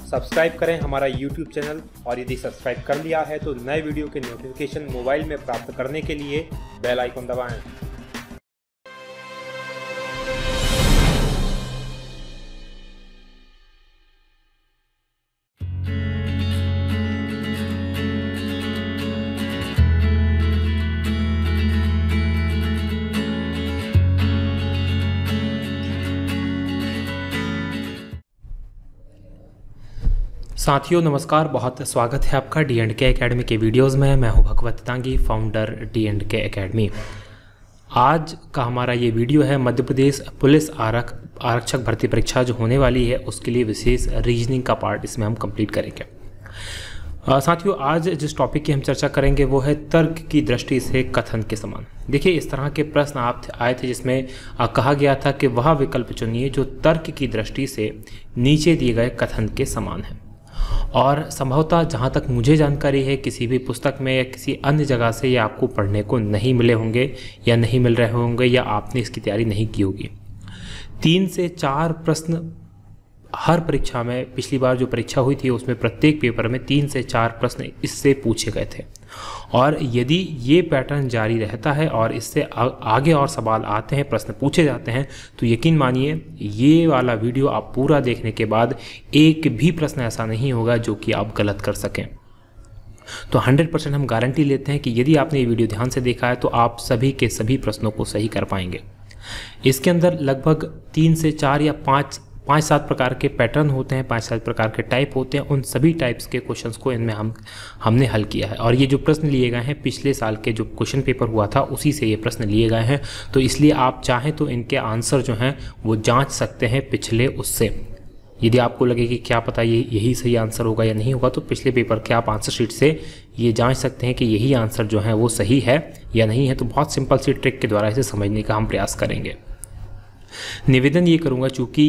Subscribe करें हमारा YouTube channel और यदि सब्सक्राइब कर लिया है तो नए वीडियो के नोटिफिकेशन मोबाइल में प्राप्त करने के लिए बेल आइकन दबाएं। साथियों नमस्कार, बहुत स्वागत है आपका D&K एकेडमी के वीडियोस में। मैं हूं भगवत तांगी, फाउंडर D&K एकेडमी। आज का हमारा ये वीडियो है मध्य प्रदेश पुलिस आरक्षक भर्ती परीक्षा जो होने वाली है उसके लिए विशेष रीजनिंग का पार्ट इसमें हम कंप्लीट करेंगे। साथियों आज जिस टॉपिक की हम चर्चा करेंगे वो है तर्क की दृष्टि से कथन के समान। देखिए इस तरह के प्रश्न आए थे जिसमें कहा गया था कि वह विकल्प चुनिए जो तर्क की दृष्टि से नीचे दिए गए कथन के समान है। और संभवतः जहाँ तक मुझे जानकारी है किसी भी पुस्तक में या किसी अन्य जगह से ये आपको पढ़ने को नहीं मिले होंगे या नहीं मिल रहे होंगे या आपने इसकी तैयारी नहीं की होगी। 3 से 4 प्रश्न हर परीक्षा में, पिछली बार जो परीक्षा हुई थी उसमें प्रत्येक पेपर में 3 से 4 प्रश्न इससे पूछे गए थे। और यदि ये पैटर्न जारी रहता है और इससे आगे और सवाल आते हैं, प्रश्न पूछे जाते हैं, तो यकीन मानिए ये वाला वीडियो आप पूरा देखने के बाद एक भी प्रश्न ऐसा नहीं होगा जो कि आप गलत कर सकें। तो 100% हम गारंटी लेते हैं कि यदि आपने ये वीडियो ध्यान से देखा है तो आप सभी के सभी प्रश्नों को सही कर पाएंगे। इसके अंदर लगभग 3 से 4 या 5-7 प्रकार के पैटर्न होते हैं, 5-7 प्रकार के टाइप होते हैं। उन सभी टाइप्स के क्वेश्चंस को इनमें हमने हल किया है। और ये जो प्रश्न लिए गए हैं पिछले साल के जो क्वेश्चन पेपर हुआ था उसी से ये प्रश्न लिए गए हैं। तो इसलिए आप चाहें तो इनके आंसर जो हैं वो जांच सकते हैं पिछले उससे। यदि आपको लगे कि क्या पता ये यही सही आंसर होगा या नहीं होगा तो पिछले पेपर के आप आंसर शीट से ये जांच सकते हैं कि यही आंसर जो है वो सही है या नहीं है। तो बहुत सिंपल सी ट्रिक के द्वारा इसे समझने का हम प्रयास करेंगे। निवेदन ये करूंगा, चूँकि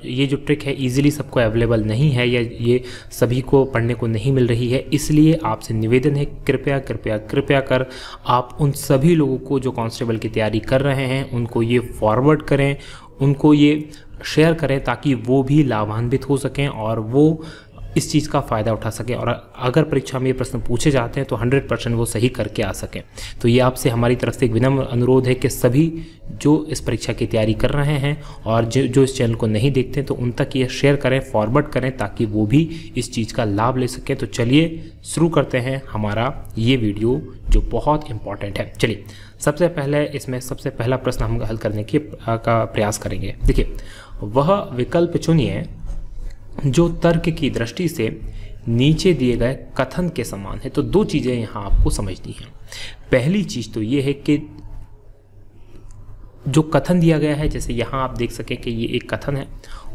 ये जो ट्रिक है इजीली सबको अवेलेबल नहीं है या ये सभी को पढ़ने को नहीं मिल रही है, इसलिए आपसे निवेदन है कृपया कृपया कृपया कर आप उन सभी लोगों को जो कांस्टेबल की तैयारी कर रहे हैं उनको ये फॉरवर्ड करें, उनको ये शेयर करें ताकि वो भी लाभान्वित हो सकें और वो इस चीज़ का फ़ायदा उठा सकें। और अगर परीक्षा में ये प्रश्न पूछे जाते हैं तो 100% वो सही करके आ सकें। तो ये आपसे हमारी तरफ से एक विनम्र अनुरोध है कि सभी जो इस परीक्षा की तैयारी कर रहे हैं और जो इस चैनल को नहीं देखते तो उन तक ये शेयर करें, फॉरवर्ड करें ताकि वो भी इस चीज़ का लाभ ले सकें। तो चलिए शुरू करते हैं हमारा ये वीडियो जो बहुत इम्पॉर्टेंट है। चलिए सबसे पहला प्रश्न हम हल करने का प्रयास करेंगे। देखिए वह विकल्प चुनिए जो तर्क की दृष्टि से नीचे दिए गए कथन के समान है। तो 2 चीज़ें यहाँ आपको समझनी हैं। पहली चीज़ तो ये है कि जो कथन दिया गया है, जैसे यहाँ आप देख सकें कि ये एक कथन है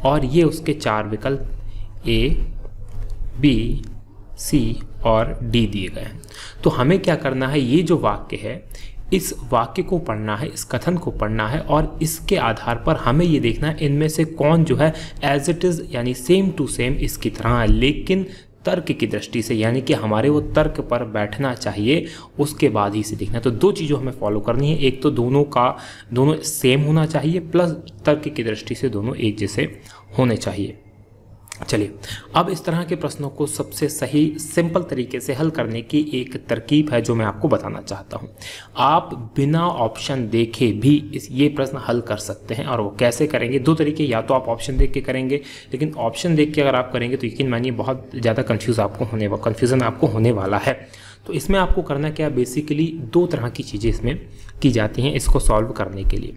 और ये उसके 4 विकल्प A, B, C और D दिए गए हैं। तो हमें क्या करना है, ये जो वाक्य है इस वाक्य को पढ़ना है, इस कथन को पढ़ना है और इसके आधार पर हमें ये देखना है इनमें से कौन जो है एज इट इज़ यानी सेम टू सेम इसकी तरह है, लेकिन तर्क की दृष्टि से, यानी कि हमारे वो तर्क पर बैठना चाहिए, उसके बाद ही से देखना है। तो 2 चीज़ों हमें फॉलो करनी है। एक तो दोनों सेम होना चाहिए, प्लस तर्क की दृष्टि से दोनों एक जैसे होने चाहिए। चलिए अब इस तरह के प्रश्नों को सबसे सही सिंपल तरीके से हल करने की एक तरकीब है जो मैं आपको बताना चाहता हूं। आप बिना ऑप्शन देखे भी ये प्रश्न हल कर सकते हैं। और वो कैसे करेंगे? 2 तरीके, या तो आप ऑप्शन देख के करेंगे, लेकिन ऑप्शन देख के अगर आप करेंगे तो यकीन मानिए बहुत ज़्यादा कन्फ्यूज़न आपको होने वाला है। तो इसमें आपको करना क्या, बेसिकली 2 तरह की चीज़ें इसमें की जाती हैं इसको सॉल्व करने के लिए।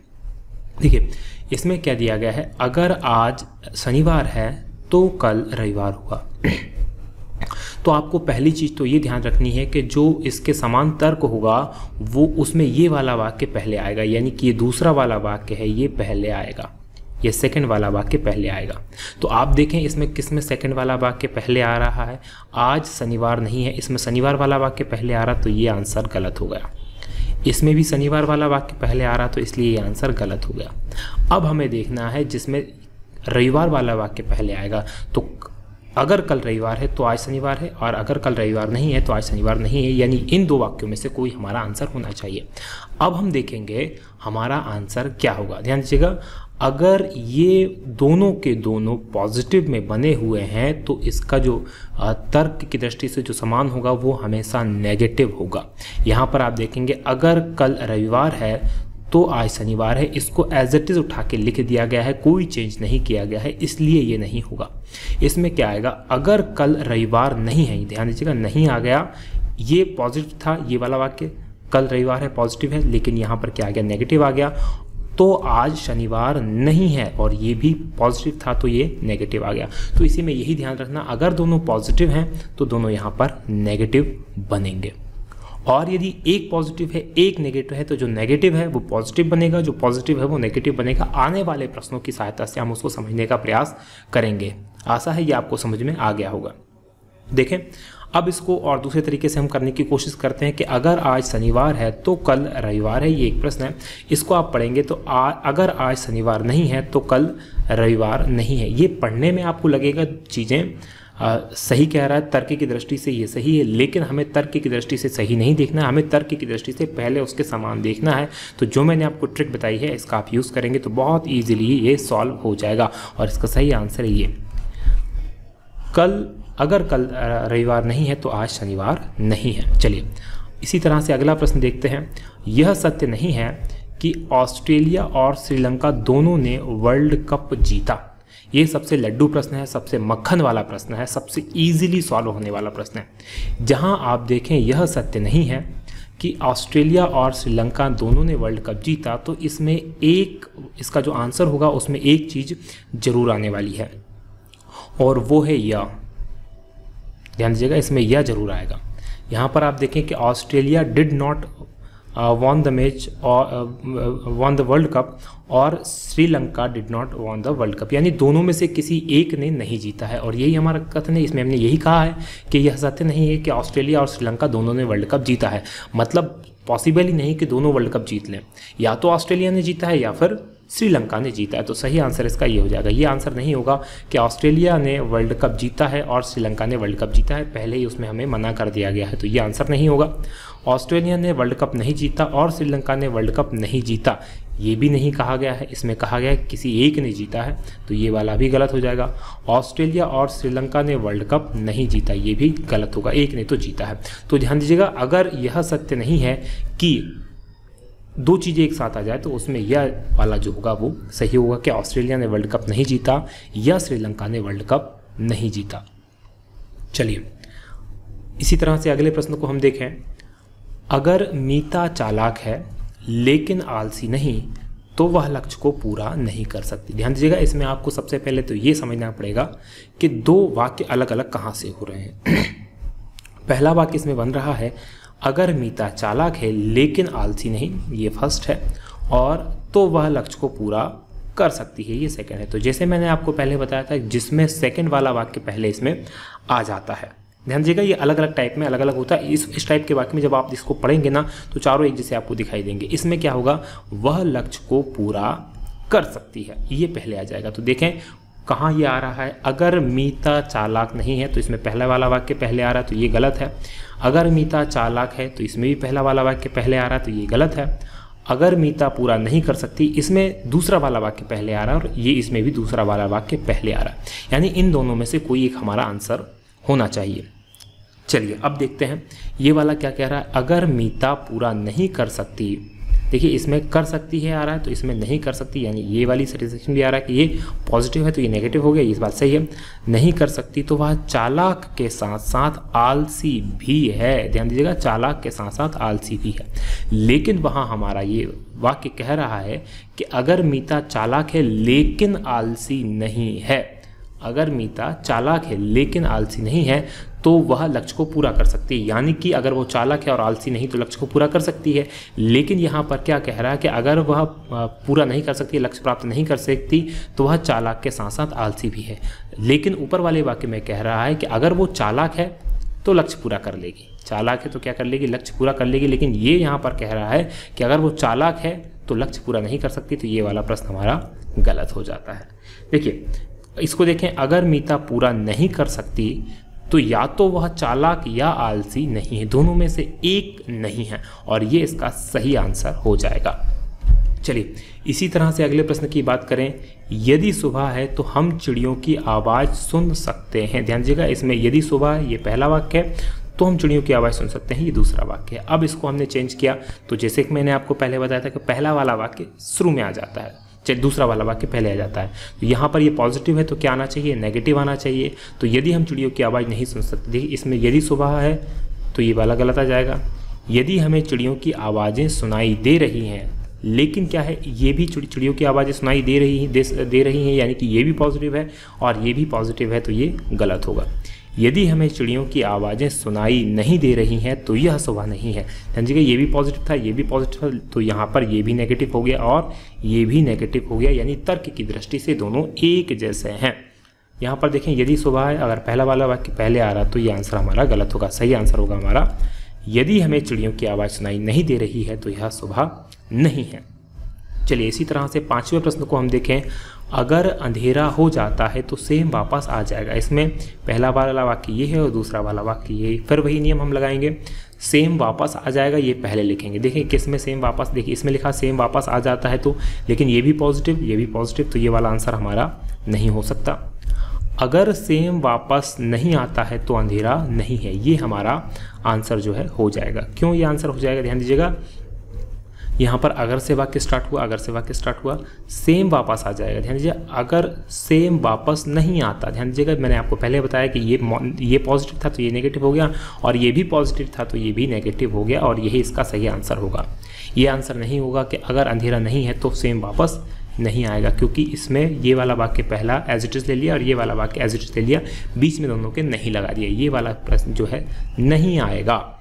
देखिए इसमें क्या दिया गया है, अगर आज शनिवार है तो कल रविवार होगा। तो आपको पहली चीज़ तो ये ध्यान रखनी है कि जो इसके समान तर्क होगा वो उसमें ये वाला वाक्य पहले आएगा, यानी कि ये दूसरा वाला वाक्य है ये पहले आएगा, ये सेकंड वाला वाक्य पहले आएगा। तो आप देखें इसमें किसमें सेकंड वाला वाक्य पहले आ रहा है, आज शनिवार नहीं है, इसमें शनिवार वाला वाक्य पहले आ रहा, तो ये आंसर गलत हो गया। इसमें भी शनिवार वाला वाक्य पहले आ रहा, तो इसलिए ये आंसर गलत हो गया। अब हमें देखना है जिसमें रविवार वाला वाक्य पहले आएगा। तो अगर कल रविवार है तो आज शनिवार है, और अगर कल रविवार नहीं है तो आज शनिवार नहीं है, यानी इन 2 वाक्यों में से कोई हमारा आंसर होना चाहिए। अब हम देखेंगे हमारा आंसर क्या होगा। ध्यान दीजिएगा, अगर ये दोनों के दोनों पॉजिटिव में बने हुए हैं तो इसका जो तर्क की दृष्टि से जो समान होगा वो हमेशा नेगेटिव होगा। यहाँ पर आप देखेंगे अगर कल रविवार है तो आज शनिवार है, इसको एज इट इज़ उठा के लिख दिया गया है, कोई चेंज नहीं किया गया है, इसलिए ये नहीं होगा। इसमें क्या आएगा, अगर कल रविवार नहीं है, ध्यान दीजिएगा नहीं आ गया, ये पॉजिटिव था ये वाला वाक्य, कल रविवार है पॉजिटिव है, लेकिन यहाँ पर क्या आ गया नेगेटिव आ गया, तो आज शनिवार नहीं है और ये भी पॉजिटिव था तो ये नेगेटिव आ गया। तो इसी में यही ध्यान रखना, अगर दोनों पॉजिटिव हैं तो दोनों यहाँ पर नेगेटिव बनेंगे, और यदि एक पॉजिटिव है एक नेगेटिव है तो जो नेगेटिव है वो पॉजिटिव बनेगा, जो पॉजिटिव है वो नेगेटिव बनेगा। आने वाले प्रश्नों की सहायता से हम उसको समझने का प्रयास करेंगे। आशा है ये आपको समझ में आ गया होगा। देखें अब इसको और दूसरे तरीके से हम करने की कोशिश करते हैं कि अगर आज शनिवार है तो कल रविवार है, ये एक प्रश्न है, इसको आप पढ़ेंगे तो अगर आज शनिवार नहीं है तो कल रविवार नहीं है। ये पढ़ने में आपको लगेगा चीज़ें सही कह रहा है, तर्क की दृष्टि से ये सही है, लेकिन हमें तर्क की दृष्टि से सही नहीं देखना है, हमें तर्क की दृष्टि से पहले उसके समान देखना है। तो जो मैंने आपको ट्रिक बताई है इसका आप यूज़ करेंगे तो बहुत ईजिली ये सॉल्व हो जाएगा, और इसका सही आंसर है ये, अगर कल रविवार नहीं है तो आज शनिवार नहीं है। चलिए इसी तरह से अगला प्रश्न देखते हैं। यह सत्य नहीं है कि ऑस्ट्रेलिया और श्रीलंका दोनों ने वर्ल्ड कप जीता। ये सबसे लड्डू प्रश्न है, सबसे मक्खन वाला प्रश्न है, सबसे इजीली सॉल्व होने वाला प्रश्न है। जहां आप देखें यह सत्य नहीं है कि ऑस्ट्रेलिया और श्रीलंका दोनों ने वर्ल्ड कप जीता, तो इसमें एक, इसका जो आंसर होगा उसमें एक चीज़ जरूर आने वाली है और वो है यह, ध्यान दीजिएगा इसमें यह जरूर आएगा। यहाँ पर आप देखें कि Australia did not won the match won the world cup और Sri Lanka did not won the world cup, यानी दोनों में से किसी एक ने नहीं जीता है। और यही हमारा कथन है, इसमें हमने यही कहा है कि यह सत्य नहीं है कि ऑस्ट्रेलिया और श्रीलंका दोनों ने वर्ल्ड कप जीता है। मतलब पॉसिबल ही नहीं कि दोनों वर्ल्ड कप जीत लें, या तो ऑस्ट्रेलिया ने जीता है या फिर श्रीलंका ने जीता है। तो सही आंसर इसका ये हो जाएगा। ये आंसर नहीं होगा कि ऑस्ट्रेलिया ने वर्ल्ड कप जीता है और श्रीलंका ने वर्ल्ड कप जीता है, पहले ही उसमें हमें मना कर दिया गया है, तो ये आंसर नहीं होगा। ऑस्ट्रेलिया ने वर्ल्ड कप नहीं जीता और श्रीलंका ने वर्ल्ड कप नहीं जीता, ये भी नहीं कहा गया है, इसमें कहा गया है किसी एक ने जीता है, तो ये वाला भी गलत हो जाएगा। ऑस्ट्रेलिया और श्रीलंका ने वर्ल्ड कप नहीं जीता, ये भी गलत होगा, एक ने तो जीता है। तो ध्यान दीजिएगा, अगर यह सत्य नहीं है कि दो चीज़ें एक साथ आ जाए तो उसमें यह वाला जो होगा वो सही होगा कि ऑस्ट्रेलिया ने वर्ल्ड कप नहीं जीता या श्रीलंका ने वर्ल्ड कप नहीं जीता। चलिए इसी तरह से अगले प्रश्न को हम देखें। अगर मीता चालाक है लेकिन आलसी नहीं तो वह लक्ष्य को पूरा नहीं कर सकती। ध्यान दीजिएगा, इसमें आपको सबसे पहले तो ये समझना पड़ेगा कि दो वाक्य अलग अलग कहाँ से हो रहे हैं। पहला वाक्य इसमें बन रहा है अगर मीता चालाक है लेकिन आलसी नहीं, ये फर्स्ट है, और तो वह लक्ष्य को पूरा कर सकती है, ये सेकंड है। तो जैसे मैंने आपको पहले बताया था, जिसमें सेकंड वाला वाक्य पहले इसमें आ जाता है। ध्यान दीजिएगा, ये अलग अलग टाइप में अलग अलग होता है। इस टाइप के वाक्य में जब आप इसको पढ़ेंगे ना तो चारों एक जैसे आपको दिखाई देंगे। इसमें क्या होगा, वह लक्ष्य को पूरा कर सकती है, ये पहले आ जाएगा। तो देखें कहाँ ये आ रहा है, अगर मीता चालाक नहीं है तो इसमें पहला वाला वाक्य पहले आ रहा है, तो ये गलत है। अगर मीता चालाक है तो इसमें भी पहला वाला वाक्य पहले आ रहा है, तो ये गलत है। अगर मीता पूरा नहीं कर सकती, इसमें दूसरा वाला वाक्य पहले आ रहा है और ये इसमें भी दूसरा वाला वाक्य पहले आ रहा है, यानी इन दोनों में से कोई एक हमारा आंसर होना चाहिए। चलिए अब देखते हैं ये वाला क्या कह रहा है, अगर मीता पूरा नहीं कर सकती। देखिए इसमें कर सकती है आ रहा है तो इसमें नहीं कर सकती, यानी ये वाली सेटिस्फेक्शन भी आ रहा है कि ये पॉजिटिव है तो ये नेगेटिव हो गया, इस बात सही है। नहीं कर सकती तो वह चालाक के साथ साथ आलसी भी है। ध्यान दीजिएगा, चालाक के साथ साथ आलसी भी है। लेकिन वहाँ हमारा ये वाक्य कह रहा है कि अगर मीता चालाक है लेकिन आलसी नहीं है, अगर मीता चालाक है लेकिन आलसी नहीं है तो वह लक्ष्य को पूरा कर सकती है। यानी कि अगर वो चालाक है और आलसी नहीं तो लक्ष्य को पूरा कर सकती है। लेकिन यहाँ पर क्या कह रहा है कि अगर वह पूरा नहीं कर सकती, लक्ष्य प्राप्त नहीं कर सकती, तो वह चालाक के साथ साथ आलसी भी है। लेकिन ऊपर वाले वाक्य में कह रहा है कि अगर वो चालाक है तो लक्ष्य पूरा कर लेगी, चालाक है तो क्या कर लेगी, लक्ष्य पूरा कर लेगी। लेकिन ये यहाँ पर कह रहा है कि अगर वो चालाक है तो लक्ष्य पूरा नहीं कर सकती, तो ये वाला प्रश्न हमारा गलत हो जाता है। देखिए इसको देखें, अगर मीता पूरा नहीं कर सकती तो या तो वह चालाक या आलसी नहीं है, दोनों में से एक नहीं है, और ये इसका सही आंसर हो जाएगा। चलिए इसी तरह से अगले प्रश्न की बात करें। यदि सुबह है तो हम चिड़ियों की आवाज़ सुन सकते हैं। ध्यान दीजिएगा, इसमें यदि सुबह ये पहला वाक्य है तो हम चिड़ियों की आवाज़ सुन सकते हैं, ये दूसरा वाक्य है। अब इसको हमने चेंज किया, तो जैसे कि मैंने आपको पहले बताया था कि पहला वाला वाक्य शुरू में आ जाता है, चलिए दूसरा वाला वाक्य पहले आ जाता है। तो यहाँ पर ये पॉजिटिव है तो क्या आना चाहिए, नेगेटिव आना चाहिए। तो यदि हम चिड़ियों की आवाज़ नहीं सुन सकते, देखिए इसमें यदि सुबह है तो ये वाला गलत आ जाएगा। यदि हमें चिड़ियों की आवाज़ें सुनाई दे रही हैं, लेकिन क्या है, ये भी चिड़ियों की आवाज़ें सुनाई दे रही हैं, यानी कि ये भी पॉजिटिव है और ये भी पॉजिटिव है, तो ये गलत होगा। यदि हमें चिड़ियों की आवाज़ें सुनाई नहीं दे रही हैं तो यह सुबह नहीं है। समझिएगा, ये भी पॉजिटिव था, ये भी पॉजिटिव था, तो यहाँ पर ये भी नेगेटिव हो गया और ये भी नेगेटिव हो गया, यानी तर्क की दृष्टि से दोनों एक जैसे हैं। यहाँ पर देखें, यदि सुबह है, अगर पहला वाला वाक्य पहले आ रहा तो ये आंसर हमारा गलत होगा। सही आंसर होगा हमारा, यदि हमें चिड़ियों की आवाज़ सुनाई नहीं दे रही है तो यह सुबह नहीं है। चलिए इसी तरह से 5वें प्रश्न को हम देखें। अगर अंधेरा हो जाता है तो सेम वापस आ जाएगा। इसमें पहला वाला वाक्य ये है और दूसरा वाला वाक्य ये, फिर वही नियम हम लगाएंगे, सेम वापस आ जाएगा, ये पहले लिखेंगे। देखिए किस में सेम वापस, देखिए इसमें लिखा सेम वापस आ जाता है, तो लेकिन ये भी पॉजिटिव, ये भी पॉजिटिव, तो ये वाला आंसर हमारा नहीं हो सकता। अगर सेम वापस नहीं आता है तो अंधेरा नहीं है, ये हमारा आंसर जो है हो जाएगा। क्यों ये आंसर हो जाएगा, ध्यान दीजिएगा, यहाँ पर अगर से वाक्य स्टार्ट हुआ, अगर से वाक्य स्टार्ट हुआ, सेम वापस आ जाएगा। ध्यान दीजिए, अगर सेम वापस नहीं आता, ध्यान दीजिएगा, मैंने आपको पहले बताया कि ये पॉजिटिव था तो ये नेगेटिव हो गया, और ये भी पॉजिटिव था तो ये भी नेगेटिव हो गया, और यही इसका सही आंसर होगा। ये आंसर नहीं होगा कि अगर अंधेरा नहीं है तो सेम वापस नहीं आएगा, क्योंकि इसमें ये वाला वाक्य पहला एज इट इज़ ले लिया और ये वाला वाक्य एज इट इज़ ले लिया, बीच में दोनों के नहीं लगा दिया, ये वाला प्रश्न जो है नहीं आएगा।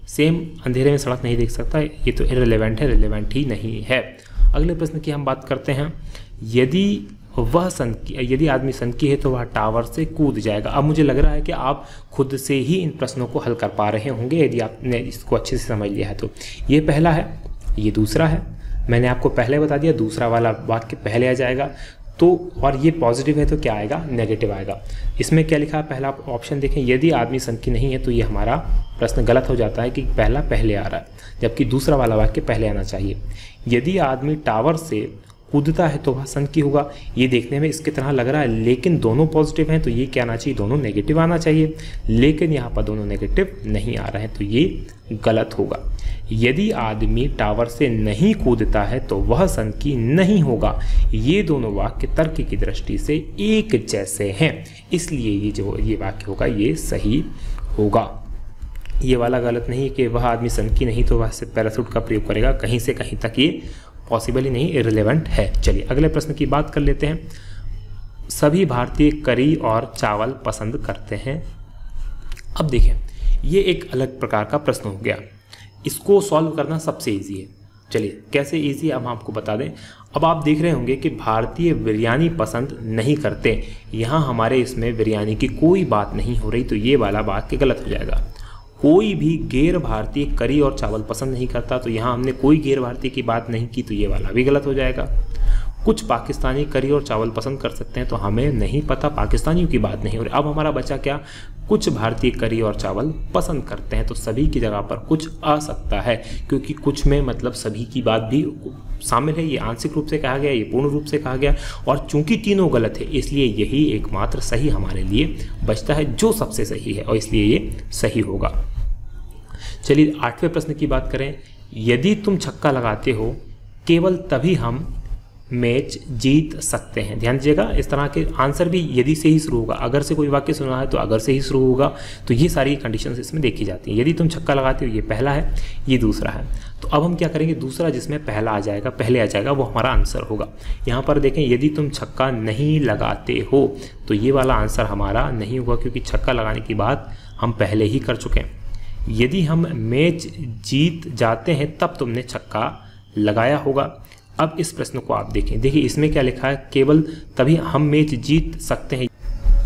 सेम अंधेरे में सड़क नहीं देख सकता, ये तो इररिलेवेंट है, रिलेवेंट ही नहीं है। अगले प्रश्न की हम बात करते हैं। यदि आदमी सनकी है तो वह टावर से कूद जाएगा। अब मुझे लग रहा है कि आप खुद से ही इन प्रश्नों को हल कर पा रहे होंगे यदि आपने इसको अच्छे से समझ लिया है तो। ये पहला है, ये दूसरा है, मैंने आपको पहले बता दिया, दूसरा वाला वाक्य पहले आ जाएगा तो, और ये पॉजिटिव है तो क्या आएगा, नेगेटिव आएगा। इसमें क्या लिखा है, पहला ऑप्शन देखें, यदि आदमी सनकी नहीं है, तो ये हमारा प्रश्न गलत हो जाता है कि पहला पहले आ रहा है, जबकि दूसरा वाला वाक्य पहले आना चाहिए। यदि आदमी टावर से कूदता है तो वह सनकी होगा, ये देखने में इसकी तरह लग रहा है, लेकिन दोनों पॉजिटिव हैं तो ये क्या आना चाहिए, दोनों नेगेटिव आना चाहिए, लेकिन यहाँ पर दोनों नेगेटिव नहीं आ रहे हैं तो ये गलत होगा। यदि आदमी टावर से नहीं कूदता है तो वह सनकी नहीं होगा, ये दोनों वाक्य तर्क की दृष्टि से एक जैसे हैं, इसलिए ये वाक्य होगा ये सही होगा। ये वाला गलत नहीं कि वह आदमी सनकी नहीं तो वह पैराशूट का प्रयोग करेगा, कहीं से कहीं तक ये पॉसिबल ही नहीं, इररिलेवेंट है। चलिए अगले प्रश्न की बात कर लेते हैं। सभी भारतीय करी और चावल पसंद करते हैं। अब देखें, ये एक अलग प्रकार का प्रश्न हो गया, इसको सॉल्व करना सबसे इजी है। चलिए कैसे इजी है अब हम आपको बता दें। अब आप देख रहे होंगे कि भारतीय बिरयानी पसंद नहीं करते, यहाँ हमारे इसमें बिरयानी की कोई बात नहीं हो रही, तो ये वाला वाक्य गलत हो जाएगा। कोई भी गैर भारतीय करी और चावल पसंद नहीं करता, तो यहाँ हमने कोई गैर भारतीय की बात नहीं की, तो ये वाला भी गलत हो जाएगा। कुछ पाकिस्तानी करी और चावल पसंद कर सकते हैं, तो हमें नहीं पता, पाकिस्तानियों की बात नहीं हो रही। अब हमारा बचा क्या, कुछ भारतीय करी और चावल पसंद करते हैं, तो सभी की जगह पर कुछ आ सकता है, क्योंकि कुछ में मतलब सभी की बात भी शामिल है। ये आंशिक रूप से कहा गया, ये पूर्ण रूप से कहा गया, और चूंकि तीनों गलत है इसलिए यही एकमात्र सही हमारे लिए बचता है, जो सबसे सही है, और इसलिए ये सही होगा। चलिए 8वें प्रश्न की बात करें। यदि तुम छक्का लगाते हो केवल तभी हम मैच जीत सकते हैं। ध्यान दीजिएगा, इस तरह के आंसर भी यदि से ही शुरू होगा, अगर से कोई वाक्य सुना है तो अगर से ही शुरू होगा, तो ये सारी कंडीशंस इसमें देखी जाती हैं। यदि तुम छक्का लगाते हो, ये पहला है, ये दूसरा है, तो अब हम क्या करेंगे, दूसरा जिसमें पहला आ जाएगा, पहले आ जाएगा, वो हमारा आंसर होगा। यहाँ पर देखें, यदि तुम छक्का नहीं लगाते हो, तो ये वाला आंसर हमारा नहीं होगा, क्योंकि छक्का लगाने की बात हम पहले ही कर चुके हैं। यदि हम मैच जीत जाते हैं तब तुमने छक्का लगाया होगा। अब इस प्रश्न को आप देखें, देखिए इसमें क्या लिखा है, केवल तभी हम मैच जीत सकते हैं।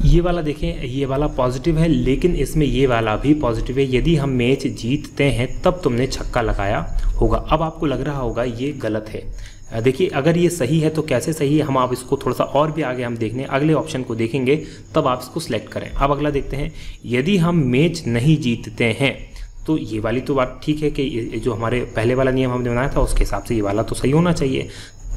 ये वाला देखें, ये वाला पॉजिटिव है, लेकिन इसमें ये वाला भी पॉजिटिव है, यदि हम मैच जीतते हैं तब तुमने छक्का लगाया होगा। अब आपको लग रहा होगा ये गलत है। देखिए अगर ये सही है तो कैसे सही है, हम आप इसको थोड़ा सा और भी आगे हम देखने, अगले ऑप्शन को देखेंगे, तब आप इसको सिलेक्ट करें। अब अगला देखते हैं, यदि हम मैच नहीं जीतते हैं तो ये वाली तो बात ठीक है कि जो हमारे पहले वाला नियम हमने बनाया था उसके हिसाब से ये वाला तो सही होना चाहिए,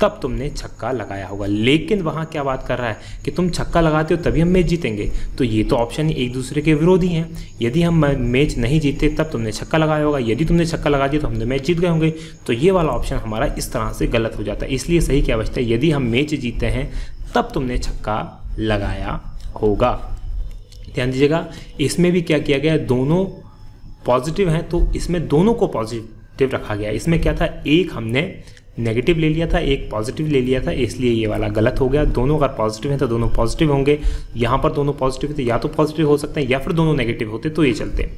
तब तुमने छक्का लगाया होगा। लेकिन वहाँ क्या बात कर रहा है कि तुम छक्का लगाते हो तभी हम मैच जीतेंगे, तो ये तो ऑप्शन एक दूसरे के विरोधी हैं। यदि हम मैच नहीं जीते तब तुमने छक्का लगाया होगा, यदि तुमने छक्का लगा दिया तो हमने मैच जीत गए होंगे, तो ये वाला ऑप्शन हमारा इस तरह से गलत हो जाता है। इसलिए सही क्या बचता है, यदि हम मैच जीते हैं तब तुमने छक्का लगाया होगा। ध्यान दीजिएगा, इसमें भी क्या किया गया, दोनों पॉजिटिव हैं तो इसमें दोनों को पॉजिटिव रखा गया। इसमें क्या था, एक हमने नेगेटिव ले लिया था, एक पॉजिटिव ले लिया था, इसलिए ये वाला गलत हो गया। दोनों अगर पॉजिटिव हैं तो दोनों पॉजिटिव होंगे। यहाँ पर दोनों पॉजिटिव है तो या तो पॉजिटिव हो सकते हैं या फिर दोनों नेगेटिव होते तो ये चलते।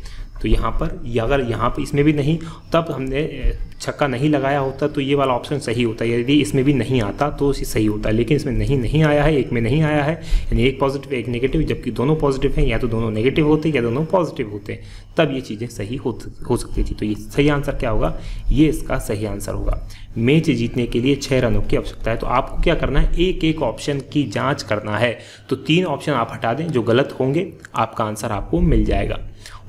तो यहाँ पर अगर यहाँ पर इसमें भी नहीं, तब हमने छक्का नहीं लगाया होता तो ये वाला ऑप्शन सही होता है। यदि इसमें भी नहीं आता तो सही होता है, लेकिन इसमें नहीं आया है, एक में नहीं आया है, यानी एक पॉजिटिव एक नेगेटिव, जबकि दोनों पॉजिटिव हैं, या तो दोनों नेगेटिव होते या दोनों पॉजिटिव होते, तब ये चीज़ें सही हो सकती थी। तो ये सही आंसर क्या होगा, ये इसका सही आंसर होगा। मैच जीतने के लिए 6 रनों की आवश्यकता है। तो आपको क्या करना है, एक एक ऑप्शन की जाँच करना है। तो 3 ऑप्शन आप हटा दें, जो गलत होंगे आपका आंसर आपको मिल जाएगा।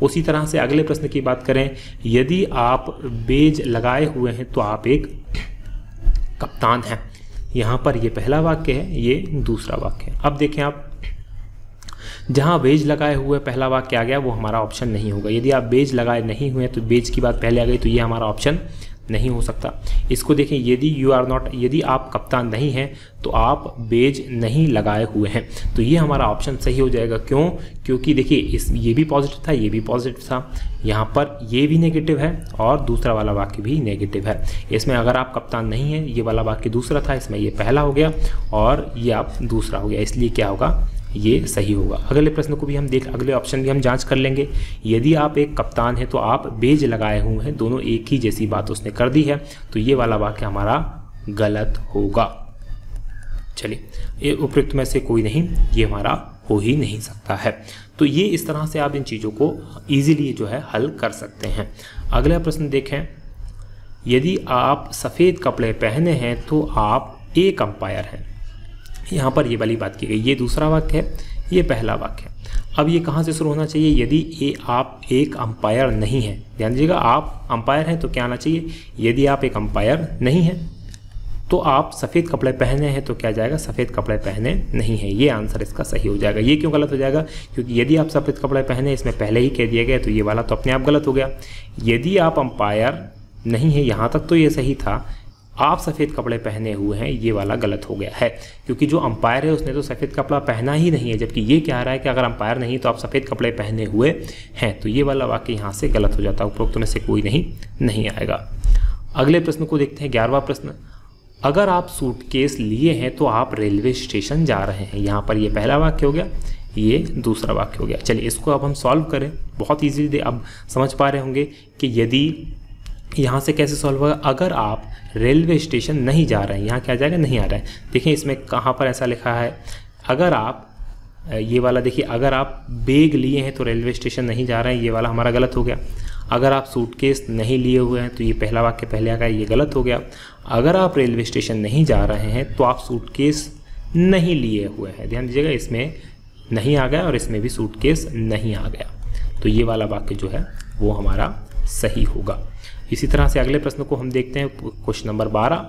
उसी तरह से अगले प्रश्न की बात करें, यदि आप बेज लगाए हुए हैं तो आप एक कप्तान हैं। यहाँ पर ये पहला वाक्य है, ये दूसरा वाक्य है। अब देखें आप, जहाँ बेज लगाए हुए पहला वाक्य आ गया वो हमारा ऑप्शन नहीं होगा। यदि आप बेज लगाए नहीं हुए तो बेज की बात पहले आ गई तो ये हमारा ऑप्शन नहीं हो सकता। इसको देखें, यदि यू आर नॉट, यदि आप कप्तान नहीं हैं तो आप बेज नहीं लगाए हुए हैं, तो ये हमारा ऑप्शन सही हो जाएगा। क्यों, क्योंकि देखिए ये भी पॉजिटिव था, ये भी पॉजिटिव था, यहाँ पर ये भी नेगेटिव है और दूसरा वाला वाक्य भी नेगेटिव है। इसमें अगर आप कप्तान नहीं हैं, ये वाला वाक्य दूसरा था, इसमें ये पहला हो गया और ये आप दूसरा हो गया, इसलिए क्या होगा, ये सही होगा। अगले प्रश्न को भी हम अगले ऑप्शन भी हम जांच कर लेंगे। यदि आप एक कप्तान हैं तो आप बेज लगाए हुए हैं, दोनों एक ही जैसी बात उसने कर दी है, तो ये वाला वाक्य हमारा गलत होगा। चलिए, ये उपयुक्त में से कोई नहीं, ये हमारा हो ही नहीं सकता है। तो ये इस तरह से आप इन चीज़ों को ईजिली जो है हल कर सकते हैं। अगला प्रश्न देखें, यदि आप सफ़ेद कपड़े पहने हैं तो आप एक अंपायर हैं। यहाँ पर ये वाली बात की गई, ये दूसरा वाक्य है, ये पहला वाक्य है। अब ये कहाँ से शुरू होना चाहिए, यदि आप एक अंपायर नहीं हैं। ध्यान दीजिएगा, आप अंपायर हैं तो क्या आना चाहिए, यदि आप एक अंपायर नहीं हैं तो आप सफ़ेद कपड़े पहने हैं तो क्या जाएगा, सफ़ेद कपड़े पहने नहीं हैं। ये आंसर इसका सही हो जाएगा। ये क्यों गलत हो जाएगा, क्योंकि यदि आप सफ़ेद कपड़े पहने, इसमें पहले ही कह दिया गया, तो ये वाला तो अपने आप गलत हो गया। यदि आप अंपायर नहीं है, यहाँ तक तो ये सही था, आप सफ़ेद कपड़े पहने हुए हैं, ये वाला गलत हो गया है, क्योंकि जो अंपायर है उसने तो सफ़ेद कपड़ा पहना ही नहीं है, जबकि ये कह रहा है कि अगर अंपायर नहीं तो आप सफ़ेद कपड़े पहने हुए हैं, तो ये वाला वाक्य यहाँ से गलत हो जाता है। उपरोक्त में से कोई नहीं आएगा। अगले प्रश्न को देखते हैं, 11वां प्रश्न, अगर आप सूटकेस लिए हैं तो आप रेलवे स्टेशन जा रहे हैं। यहाँ पर ये पहला वाक्य हो गया, ये दूसरा वाक्य हो गया। चलिए इसको अब हम सॉल्व करें, बहुत ईजीली अब समझ पा रहे होंगे कि यदि यहाँ से कैसे सॉल्व होगा। अगर आप रेलवे स्टेशन नहीं जा रहे हैं, यहाँ क्या जाएगा, नहीं आ रहा है। देखिए इसमें कहाँ पर ऐसा लिखा है, अगर आप ये वाला देखिए, अगर आप बैग लिए हैं तो रेलवे स्टेशन नहीं जा रहे हैं, ये वाला हमारा गलत हो गया। अगर आप सूटकेस नहीं लिए हुए हैं तो ये पहला वाक्य पहले आ गया, ये गलत हो गया। अगर आप रेलवे स्टेशन नहीं जा रहे हैं तो आप सूटकेस नहीं लिए हुए हैं। ध्यान दीजिएगा, इसमें नहीं आ गया और इसमें भी सूटकेस नहीं आ गया, तो ये वाला वाक्य जो है वो हमारा सही होगा। इसी तरह से अगले प्रश्न को हम देखते हैं, क्वेश्चन नंबर 12,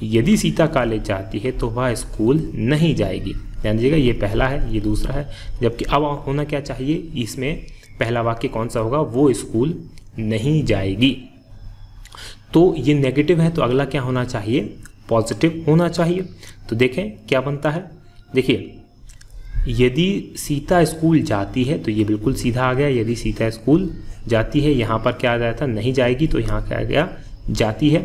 यदि सीता कॉलेज जाती है तो वह स्कूल नहीं जाएगी। ध्यान दीजिएगा, ये पहला है, ये दूसरा है, जबकि अब होना क्या चाहिए, इसमें पहला वाक्य कौन सा होगा, वो स्कूल नहीं जाएगी। तो ये नेगेटिव है तो अगला क्या होना चाहिए, पॉजिटिव होना चाहिए। तो देखें क्या बनता है, देखिए यदि सीता स्कूल जाती है तो ये बिल्कुल सीधा आ गया, यदि सीता स्कूल जाती है, यहाँ पर क्या आ जाता, नहीं जाएगी, तो यहाँ क्या आ गया, जाती है,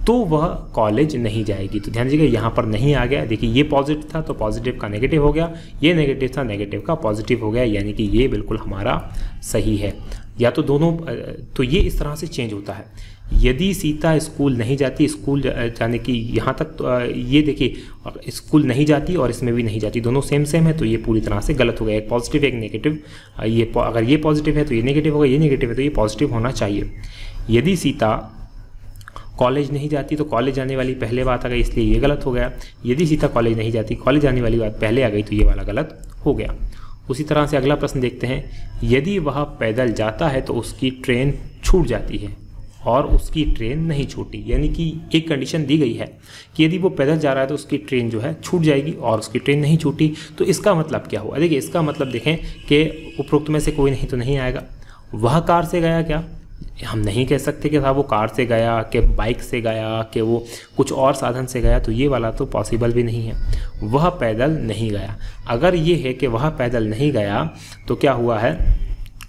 तो वह कॉलेज नहीं जाएगी। तो ध्यान दीजिएगा, यहाँ पर नहीं आ गया। देखिए ये पॉजिटिव था तो पॉजिटिव का नेगेटिव हो गया, ये नेगेटिव था नेगेटिव का पॉजिटिव हो गया, यानी कि ये बिल्कुल हमारा सही है। या तो दोनों, तो ये इस तरह से चेंज होता है। यदि सीता स्कूल नहीं जाती, स्कूल जाने की यहाँ तक तो ये देखिए स्कूल नहीं जाती और इसमें भी नहीं जाती, दोनों सेम है, तो ये पूरी तरह से गलत हो गया। एक पॉजिटिव एक नेगेटिव, ये अगर ये पॉजिटिव है तो ये नेगेटिव होगा, ये नेगेटिव है तो ये पॉजिटिव होना चाहिए। यदि सीता कॉलेज नहीं जाती तो कॉलेज जाने वाली पहले बात आ गई, इसलिए ये गलत हो गया। यदि सीता कॉलेज नहीं जाती, कॉलेज जाने वाली बात पहले आ गई, तो ये वाला गलत हो गया। उसी तरह से अगला प्रश्न देखते हैं, यदि वह पैदल जाता है तो उसकी ट्रेन छूट जाती है और उसकी ट्रेन नहीं छूटी। यानी कि एक कंडीशन दी गई है कि यदि वो पैदल जा रहा है तो उसकी ट्रेन जो है छूट जाएगी और उसकी ट्रेन नहीं छूटी। तो इसका मतलब क्या हुआ? देखिए, इसका मतलब देखें कि उपरोक्त में से कोई नहीं तो नहीं आएगा। वह कार से गया क्या? हम नहीं कह सकते कि साहब वो कार से गया, कि बाइक से गया, कि वो कुछ और साधन से गया, तो ये वाला तो पॉसिबल भी नहीं है। वह पैदल नहीं गया। अगर ये है कि वह पैदल नहीं गया तो क्या हुआ है?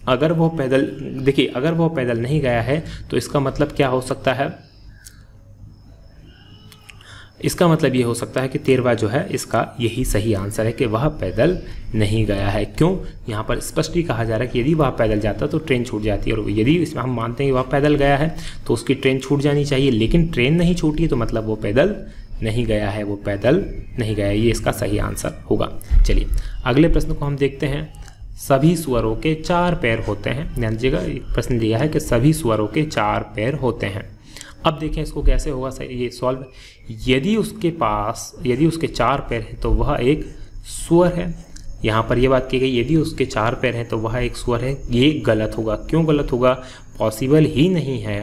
अगर वो पैदल, देखिए, अगर वो पैदल नहीं गया है तो इसका मतलब क्या हो सकता है? इसका मतलब ये हो सकता है कि 13वां जो है इसका यही सही आंसर है कि वह पैदल नहीं गया है। क्यों? यहाँ पर स्पष्ट ही कहा जा रहा है कि यदि वह पैदल जाता तो ट्रेन छूट जाती है, और यदि इसमें हम मानते हैं कि वह पैदल गया है तो उसकी ट्रेन छूट जानी चाहिए, लेकिन ट्रेन नहीं छूटी तो मतलब वो पैदल नहीं गया है, वो पैदल नहीं गया। ये इसका सही आंसर होगा। चलिए अगले प्रश्न को हम देखते हैं। सभी सुअरों के 4 पैर होते हैं। ध्यान दीजिएगा, एक प्रश्न दिया है कि सभी सुअरों के 4 पैर होते हैं। अब देखें इसको कैसे होगा ये सॉल्व। यदि उसके 4 पैर हैं तो वह एक सुअर है। यहाँ पर यह बात की गई, यदि उसके 4 पैर हैं तो वह एक सुअर है। ये गलत होगा। क्यों गलत होगा? पॉसिबल ही नहीं है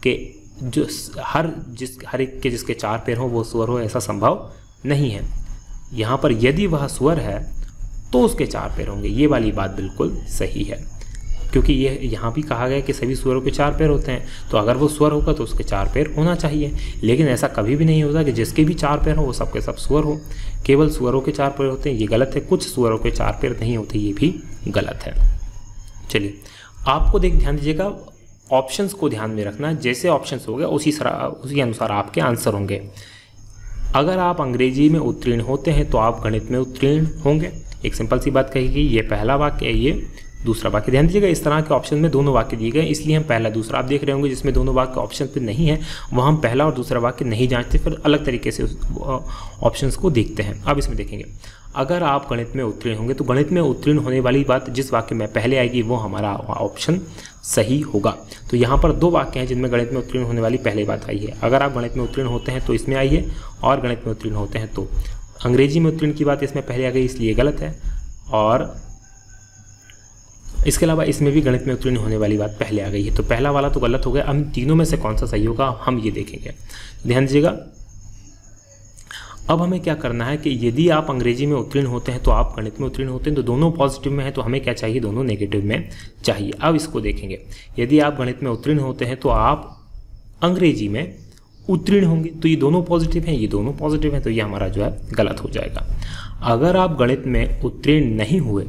कि जो हर एक के जिसके 4 पैर हों वो सुअर हो, ऐसा संभव नहीं है। यहाँ पर यदि वह सुअर है तो उसके 4 पैर होंगे। ये वाली बात बिल्कुल सही है, क्योंकि ये यहाँ भी कहा गया कि सभी सुअरों के 4 पैर होते हैं, तो अगर वो सुअर होगा तो उसके 4 पैर होना चाहिए। लेकिन ऐसा कभी भी नहीं होता कि जिसके भी 4 पैर हो वो सबके सब सुअर हो। केवल सुअरों के 4 पैर होते हैं, ये गलत है। कुछ सुअरों के 4 पैर नहीं होते, ये भी गलत है। चलिए आपको ध्यान दीजिएगा, ऑप्शंस को ध्यान में रखना। जैसे ऑप्शंस हो गए उसी अनुसार आपके आंसर होंगे। अगर आप अंग्रेजी में उत्तीर्ण होते हैं तो आप गणित में उत्तीर्ण होंगे। एक सिंपल सी बात कही, ये पहला वाक्य है, ये दूसरा वाक्य। ध्यान दीजिएगा, इस तरह के ऑप्शन में दोनों वाक्य दिए गए, इसलिए हम पहला दूसरा आप देख रहे होंगे जिसमें दोनों वाक्य ऑप्शन पे नहीं है, वहाँ हम पहला और दूसरा वाक्य नहीं जांचते, फिर अलग तरीके से ऑप्शंस को देखते हैं। अब इसमें देखेंगे, अगर आप गणित में उत्तीर्ण होंगे तो गणित में उत्तीर्ण होने वाली बात जिस वाक्य में पहले आएगी वो हमारा ऑप्शन सही होगा। तो यहाँ पर 2 वाक्य हैं जिनमें गणित में उत्तीर्ण होने वाली पहली बात आई है। अगर आप गणित में उत्तीर्ण होते हैं तो इसमें आई है, और गणित में उत्तीर्ण होते हैं तो अंग्रेजी में उत्तीर्ण की बात इसमें पहले आ गई, इसलिए गलत है। और इसके अलावा इसमें भी गणित में उत्तीर्ण होने वाली बात पहले आ गई है, तो पहला वाला तो गलत हो गया। हम तीनों में से कौन सा सही होगा हम ये देखेंगे। ध्यान दीजिएगा, अब हमें क्या करना है कि यदि आप अंग्रेजी में उत्तीर्ण होते हैं तो आप गणित में उत्तीर्ण होते हैं, तो दोनों पॉजिटिव में है, तो हमें क्या चाहिए? दोनों नेगेटिव में चाहिए। अब इसको देखेंगे, यदि आप गणित में उत्तीर्ण होते हैं तो आप अंग्रेजी में उत्तीर्ण होंगे, तो ये दोनों पॉजिटिव हैं, ये दोनों पॉजिटिव हैं, तो ये हमारा जो है गलत हो जाएगा। अगर आप गणित में उत्तीर्ण नहीं हुए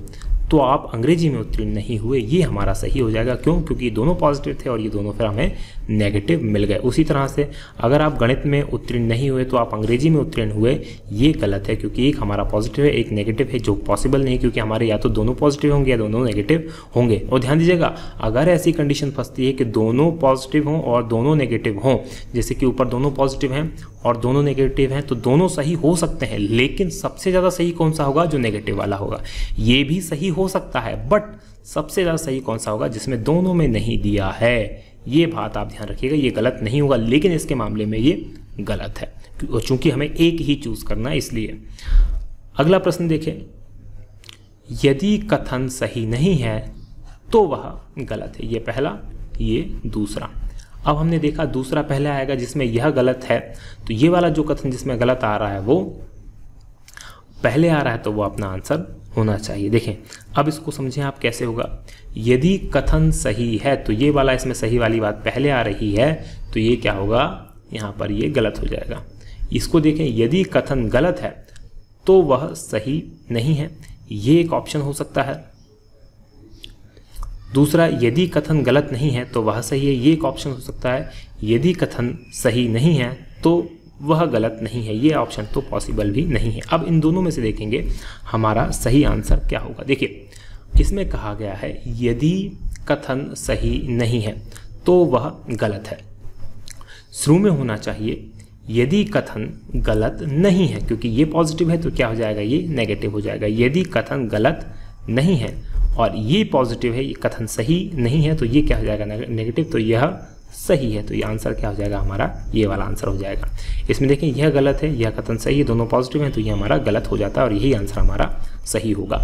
तो आप अंग्रेजी में उत्तीर्ण नहीं हुए, ये हमारा सही हो जाएगा। क्यों? क्योंकि ये दोनों पॉजिटिव थे और ये दोनों फिर हमें नेगेटिव मिल गए। उसी तरह से अगर आप गणित में उत्तीर्ण नहीं हुए तो आप अंग्रेजी में उत्तीर्ण हुए, ये गलत है, क्योंकि एक हमारा पॉजिटिव है एक नेगेटिव है, जो पॉसिबल नहीं, क्योंकि हमारे या तो दोनों पॉजिटिव होंगे या दोनों नेगेटिव होंगे। और ध्यान दीजिएगा, अगर ऐसी कंडीशन फंसती है कि दोनों पॉजिटिव हों और दोनों नेगेटिव हों, जैसे कि ऊपर दोनों पॉजिटिव हैं और दोनों नेगेटिव हैं, तो दोनों सही हो सकते हैं, लेकिन सबसे ज़्यादा सही कौन सा होगा? जो नेगेटिव वाला होगा। ये भी सही हो सकता है, बट सबसे ज़्यादा सही कौन सा होगा? जिसमें दोनों में नहीं दिया है। ये बात आप ध्यान रखिएगा, ये गलत नहीं होगा, लेकिन इसके मामले में ये गलत है, चूंकि हमें एक ही चूज करना है इसलिए। अगला प्रश्न देखें, यदि कथन सही नहीं है तो वह गलत है। ये पहला, ये दूसरा। अब हमने देखा दूसरा पहले आएगा जिसमें यह गलत है, तो ये वाला जो कथन जिसमें गलत आ रहा है वो पहले आ रहा है, तो वो अपना आंसर होना चाहिए। देखें अब इसको समझें आप कैसे होगा। यदि कथन सही है तो ये वाला, इसमें सही वाली बात पहले आ रही है, तो ये क्या होगा? यहाँ पर ये गलत हो जाएगा। इसको देखें, यदि कथन गलत है तो वह सही नहीं है, ये एक ऑप्शन हो सकता है। दूसरा, यदि कथन गलत नहीं है तो वह सही है, ये एक ऑप्शन हो सकता है। यदि कथन सही नहीं है तो वह गलत नहीं है, ये ऑप्शन तो पॉसिबल भी नहीं है। अब इन दोनों में से देखेंगे हमारा सही आंसर क्या होगा। देखिए इसमें कहा गया है यदि कथन सही नहीं है तो वह गलत है। शुरू में होना चाहिए यदि कथन गलत नहीं है, क्योंकि ये पॉजिटिव है तो क्या हो जाएगा? ये नेगेटिव हो जाएगा। यदि कथन गलत नहीं है और ये पॉजिटिव है, ये कथन सही नहीं है, तो ये क्या हो जाएगा? नेगेटिव, तो यह सही है। तो ये आंसर क्या हो जाएगा? हमारा ये वाला आंसर हो जाएगा। इसमें देखें यह गलत है, यह कथन सही है, दोनों पॉजिटिव हैं, तो ये हमारा गलत हो जाता है और यही आंसर हमारा सही होगा।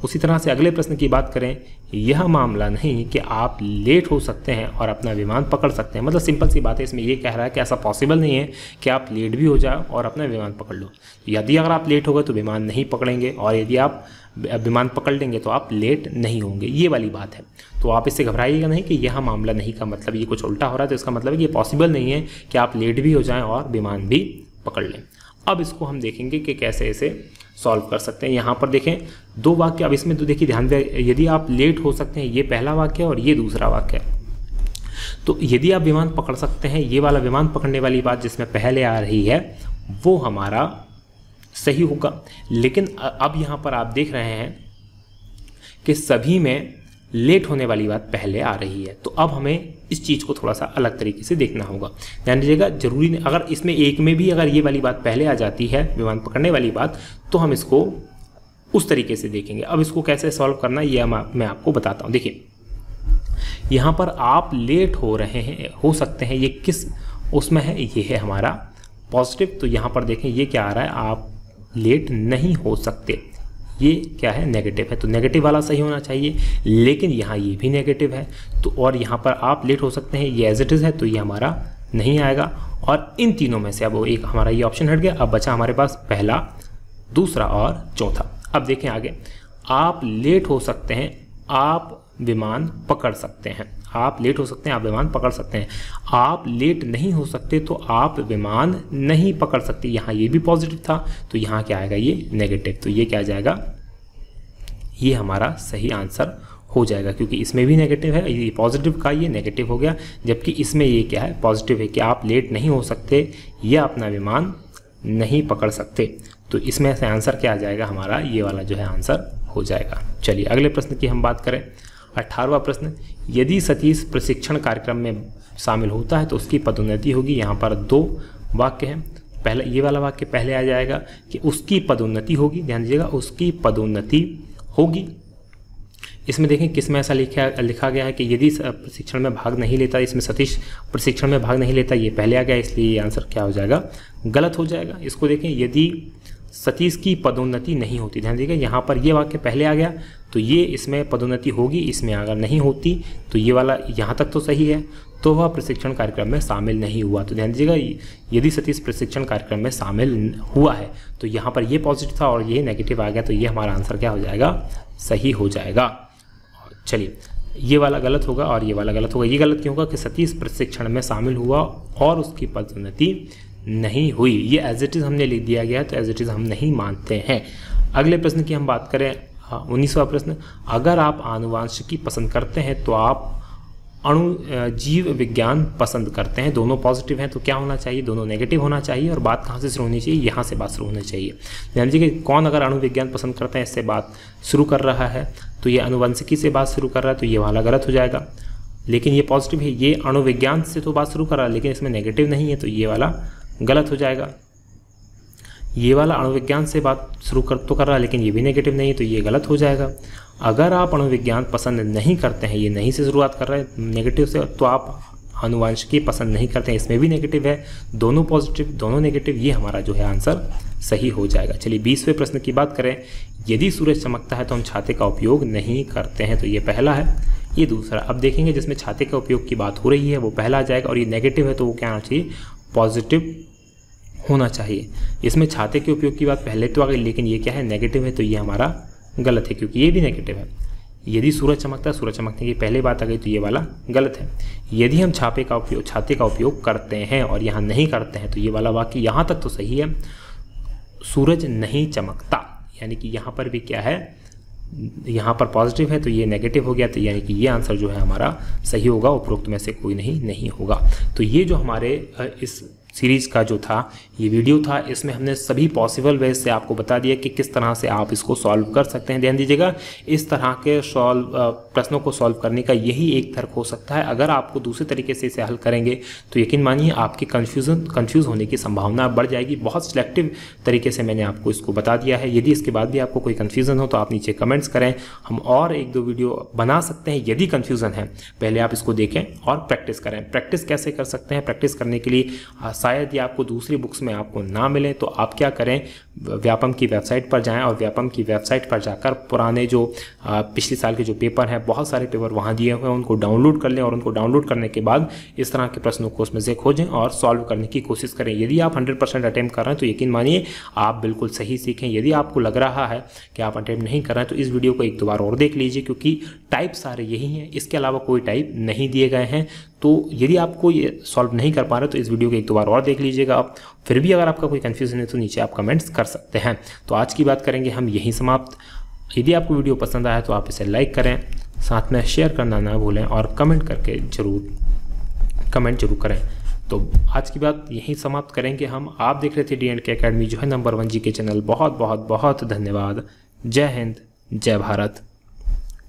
उसी तरह से अगले प्रश्न की बात करें, यह मामला नहीं कि आप लेट हो सकते हैं और अपना विमान पकड़ सकते हैं। मतलब सिंपल सी बात है, इसमें ये कह रहा है कि ऐसा पॉसिबल नहीं है कि आप लेट भी हो जाओ और अपना विमान पकड़ लो। यदि अगर आप लेट हो गए तो विमान नहीं पकड़ेंगे, और यदि आप विमान पकड़ लेंगे तो आप लेट नहीं होंगे, ये वाली बात है। तो आप इससे घबराइएगा नहीं कि यह मामला नहीं का मतलब ये कुछ उल्टा हो रहा है, तो इसका मतलब है कि ये पॉसिबल नहीं है कि आप लेट भी हो जाएं और विमान भी पकड़ लें। अब इसको हम देखेंगे कि कैसे इसे सॉल्व कर सकते हैं। यहाँ पर देखें 2 वाक्य, अब इसमें तो देखिए ध्यान दें, यदि आप लेट हो सकते हैं, ये पहला वाक्य और ये दूसरा वाक्य है। तो यदि आप विमान पकड़ सकते हैं, ये वाला विमान पकड़ने वाली बात जिसमें पहले आ रही है वो हमारा सही होगा। लेकिन अब यहाँ पर आप देख रहे हैं कि सभी में लेट होने वाली बात पहले आ रही है। तो अब हमें इस चीज़ को थोड़ा सा अलग तरीके से देखना होगा। ध्यान दीजिएगा, जरूरी नहीं, अगर इसमें एक में भी अगर ये वाली बात पहले आ जाती है, विमान पकड़ने वाली बात, तो हम इसको उस तरीके से देखेंगे। अब इसको कैसे सॉल्व करना है ये मैं आपको बताता हूँ। देखिए यहाँ पर आप लेट हो रहे हैं, हो सकते हैं, ये किस उसमें है, ये है हमारा पॉजिटिव। तो यहाँ पर देखें ये क्या आ रहा है, आप लेट नहीं हो सकते, ये क्या है, नेगेटिव है। तो नेगेटिव वाला सही होना चाहिए, लेकिन यहाँ ये भी नेगेटिव है। तो और यहाँ पर आप लेट हो सकते हैं, ये एज इट इज़ है, तो ये हमारा नहीं आएगा। और इन तीनों में से अब एक हमारा ये ऑप्शन हट गया। अब बचा हमारे पास पहला, दूसरा और चौथा। अब देखें आगे, आप लेट हो सकते हैं, आप विमान पकड़ सकते हैं। आप लेट हो सकते हैं, आप विमान पकड़ सकते हैं। आप लेट नहीं हो सकते तो आप विमान नहीं पकड़ सकते। यहाँ ये भी पॉजिटिव था, तो यहाँ क्या आएगा, ये नेगेटिव। तो ये क्या आ जाएगा, ये हमारा सही आंसर हो जाएगा, क्योंकि इसमें भी नेगेटिव है, ये पॉजिटिव का ये नेगेटिव हो गया, जबकि इसमें ये क्या है, पॉजिटिव है कि आप लेट नहीं हो सकते या अपना विमान नहीं पकड़ सकते। तो इसमें से आंसर क्या आ जाएगा हमारा, ये वाला जो है आंसर हो जाएगा। चलिए अगले प्रश्न की हम बात करें। 18वां प्रश्न, यदि सतीश प्रशिक्षण कार्यक्रम में शामिल होता है तो उसकी पदोन्नति होगी। यहाँ पर 2 वाक्य हैं। पहला ये वाला वाक्य पहले आ जाएगा कि उसकी पदोन्नति होगी। ध्यान दीजिएगा, उसकी पदोन्नति होगी। इसमें देखें किस में ऐसा लिखा गया है कि यदि प्रशिक्षण में भाग नहीं लेता, इसमें सतीश प्रशिक्षण में भाग नहीं लेता, ये पहले आ गया, इसलिए ये आंसर क्या हो जाएगा, गलत हो जाएगा। इसको देखें, यदि सतीश की पदोन्नति नहीं होती, ध्यान दीजिएगा यहाँ पर ये वाक्य पहले आ गया, तो ये इसमें पदोन्नति होगी, इसमें अगर नहीं होती तो ये वाला यहाँ तक तो सही है, तो वह प्रशिक्षण कार्यक्रम में शामिल नहीं हुआ। तो ध्यान दीजिएगा, यदि सतीश प्रशिक्षण कार्यक्रम में शामिल हुआ है तो यहाँ पर ये पॉजिटिव था और ये नेगेटिव आ गया, तो ये हमारा आंसर क्या हो जाएगा, सही हो जाएगा। चलिए ये वाला गलत होगा और ये वाला गलत होगा। ये गलत क्यों होगा कि सतीश प्रशिक्षण में शामिल हुआ और उसकी पदोन्नति नहीं हुई, ये एज इट इज़ हमने लिख दिया गया, तो एज इट इज़ हम नहीं मानते हैं। अगले प्रश्न की हम बात करें, 19वां प्रश्न, अगर आप आनुवांशिकी पसंद करते हैं तो आप जीव विज्ञान पसंद करते हैं, दोनों पॉजिटिव हैं, तो क्या होना चाहिए, दोनों नेगेटिव होना चाहिए। और बात कहाँ से शुरू होनी चाहिए, यहाँ से बात शुरू होनी चाहिए। ध्यान दीजिए कि कौन अगर विज्ञान पसंद करते हैं इससे बात शुरू कर रहा है, तो ये आनुवंशिकी से बात शुरू कर रहा है, तो ये वाला गलत हो जाएगा। लेकिन ये पॉजिटिव है, ये अणुविज्ञान से तो बात शुरू कर रहा है, लेकिन इसमें नेगेटिव नहीं है, तो ये वाला गलत हो जाएगा। ये वाला अणुविज्ञान से बात शुरू कर रहा है, लेकिन ये भी नेगेटिव नहीं है, तो ये गलत हो जाएगा। अगर आप अणुविज्ञान पसंद नहीं करते हैं, ये नहीं से शुरुआत कर रहा है नेगेटिव से, तो आप आनुवंशिकी पसंद नहीं करते हैं, इसमें भी नेगेटिव है। दोनों पॉजिटिव दोनों नेगेटिव, ये हमारा जो है आंसर सही हो जाएगा। चलिए 20वें प्रश्न की बात करें, यदि सूरज चमकता है तो हम छाते का उपयोग नहीं करते हैं, तो ये पहला है, ये दूसरा। अब देखेंगे जिसमें छाते का उपयोग की बात हो रही है वो पहला आ जाएगा, और ये नेगेटिव है तो वो क्या आना चाहिए, पॉजिटिव होना चाहिए। इसमें छाते के उपयोग की बात पहले तो आ गई, लेकिन ये क्या है, नेगेटिव है, तो ये हमारा गलत है, क्योंकि ये भी नेगेटिव है। यदि सूरज चमकता है, सूरज चमकने की पहले बात आ गई, तो ये वाला गलत है। यदि हम छाते का उपयोग करते हैं और यहाँ नहीं करते हैं, तो ये वाला वाक्य यहाँ तक तो सही है, सूरज नहीं चमकता, यानी कि यहाँ पर भी क्या है, यहाँ पर पॉजिटिव है, तो ये नेगेटिव हो गया, तो यानी कि ये आंसर जो है हमारा सही होगा, उपरोक्त में से कोई नहीं होगा। तो ये जो हमारे इस सीरीज़ का जो था ये वीडियो था, इसमें हमने सभी पॉसिबल वेज से आपको बता दिया कि किस तरह से आप इसको सॉल्व कर सकते हैं। ध्यान दीजिएगा, इस तरह के प्रश्नों को सॉल्व करने का यही एक तर्क हो सकता है। अगर आपको दूसरे तरीके से इसे हल करेंगे तो यकीन मानिए आपकी कंफ्यूज होने की संभावना बढ़ जाएगी। बहुत सिलेक्टिव तरीके से मैंने आपको इसको बता दिया है। यदि इसके बाद भी आपको कोई कन्फ्यूज़न हो तो आप नीचे कमेंट्स करें, हम और 1-2 वीडियो बना सकते हैं। यदि कन्फ्यूज़न है, पहले आप इसको देखें और प्रैक्टिस करें। प्रैक्टिस कैसे कर सकते हैं, प्रैक्टिस करने के लिए शायद ये आपको दूसरी बुक्स में आपको ना मिले, तो आप क्या करें, व्यापम की वेबसाइट पर जाएं और व्यापम की वेबसाइट पर जाकर पुराने जो पिछले साल के जो पेपर हैं, बहुत सारे पेपर वहाँ दिए हुए हैं, उनको डाउनलोड कर लें और उनको डाउनलोड करने के बाद इस तरह के प्रश्नों को उसमें से खोजें और सॉल्व करने की कोशिश करें। यदि आप 100% अटेम्प्ट कर रहे हैं तो यकीन मानिए आप बिल्कुल सही सीखें। यदि आपको लग रहा है कि आप अटेम्प्ट नहीं कर रहे हैं तो इस वीडियो को एक दो बार और देख लीजिए, क्योंकि टाइप सारे यही हैं, इसके अलावा कोई टाइप नहीं दिए गए हैं। तो यदि आपको ये सॉल्व नहीं कर पा रहे तो इस वीडियो को एक दो बार और देख लीजिएगा आप। फिर भी अगर आपका कोई कन्फ्यूजन है तो नीचे आप कमेंट्स कर सकते हैं। तो आज की बात करेंगे हम यहीं समाप्त। यदि आपको वीडियो पसंद आया तो आप इसे लाइक करें, साथ में शेयर करना ना भूलें और कमेंट करके कमेंट जरूर करें। तो आज की बात यहीं समाप्त करेंगे हम। आप देख रहे थे D&K अकेडमी, जो है नंबर 1 GK चैनल। बहुत बहुत बहुत धन्यवाद। जय हिंद, जय भारत।